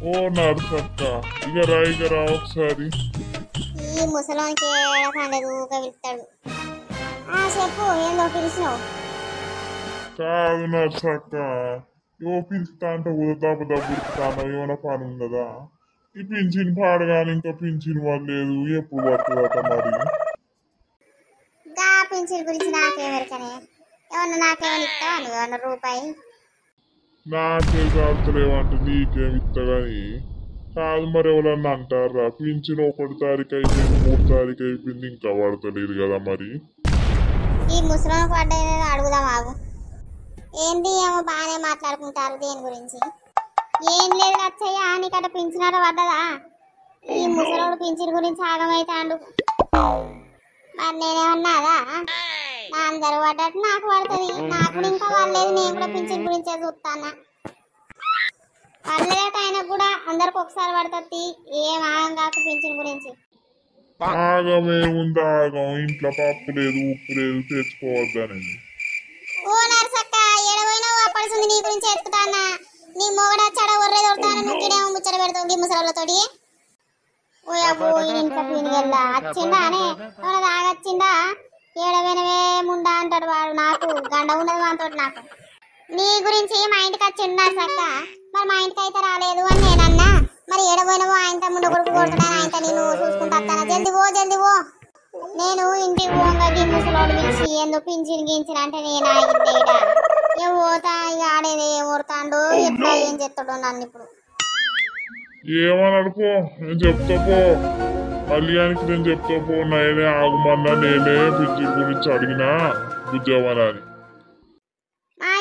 ఓ నర్సక్క ఇక రా ఒకసారి. ఈ ముసలోనికి ఏడకండదు ఊక పిలుస్తాడు. చెప్పు ఏందో పిలిచినావు? కాదు నర్సక్క, ఏవో పిలుస్తా అంటే ఉదతాపదా పిలుస్తాను, ఏమైనా పని ఉన్నదా? ఈ పింఛన్ పాడగాని ఇంకా పింఛన్ లేదు, ఎప్పుడు పడుతుందట మరి? గా పింఛన్ గురించి నాకేమెరకనే, ఏమన్నా నాకేమైనా ఇస్తావా నువ్వు ఏమన్నా రూపాయి? నాకే కాదులేవంటే నీకేమి ఇస్తగాని. కాదు మరి ఎవరన్నా అంటారా పింఛన్ 1 తారీఖు అయిపోయింది 3 తారీఖు అయిపోయింది ఇంకా పడతలేదు కదా మరి? ఈ ముసలోనికి పడ్డది అడుగుదాం ఆగు. ఏంది ఏమో బాగానే మాట్లాడుకుంటారు దేని గురించి. ఏం లేదు అచ్చయ్య, నీకట పింఛనట పడ్డదా? ఈ ముసలోడు పింఛన్ గురించి ఆగమైతాండు. మరి నేనేమన్నాదా? నా అందరు పడ్డట్టు నాకు పడుతుంది, నాకు ఇంకా పడలేదు, నేను కూడా పింఛన్ గురించే చూస్తానా. పడలేదట ఆయనకు కూడా, అందరికి ఒకసారి పడుతుంది. ఏం ఆగం కాక పింఛన్ గురించి. ఆగమేముంది ఆగం, ఇంట్లో పప్పు లేదు ఉప్పు లేదు తెచ్చుకోవద్దని. ఓ నర్సక్క ఎడబోయినావు అప్పడుతుంది నీ గురించి ఎత్తుకుతానా. నీ మొగడ చడ ఒర్రే దొరుకుతాను, నువ్వు గిడేమో ముచ్చట పెడతావు ముసలతోటి. ఓ అబ్బో ఇంట్లో పీనిగల్లా వచ్చిందా అనే ఏమన్నా తాగొచ్చిందా? ఏడవైనవే ముండా అంటాడు వాడు, నాకు గండ ఉన్నది వాతో. నాకు నీ గురించి మా ఇంటికి వచ్చిండు నర్సక్క, మరి మా ఇంటికి అయితే రాలేదు అని నేనన్నా. మరి ఏడబోయినవో ఆయన ముందు కొడుకు కొడుతున్నాను, ఆయన నేను చూసుకుంటా వస్తాను. జల్ది పో. నేను ఇంటికి పోగా ఈ ముసలోడు పిలిచి ఎందుకు పింఛన్ గించిన అంటే నేను ఆగిందేడా. ఏ పోతా ఇక ఆడేది ఏం కొడతాడు, ఎట్లా ఏం చెప్తాడు నన్ను ఇప్పుడు. ఏమన్నాడు పో, నేను చెప్తా పో, కళ్యాణికి నేను చెప్తా పో. నేనే ఆగమన్నా, నేనే పింఛన్ గురించి అడిగినా బుజ్జవనా అని.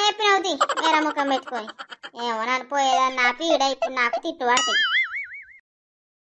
చెప్పినవుతి వేరే ముఖం పెట్టుకొని ఏమో నన్ను పోయేదాన్ని ఆపి ఈడ ఇప్పుడు నాకు తిట్టు పడతాయి.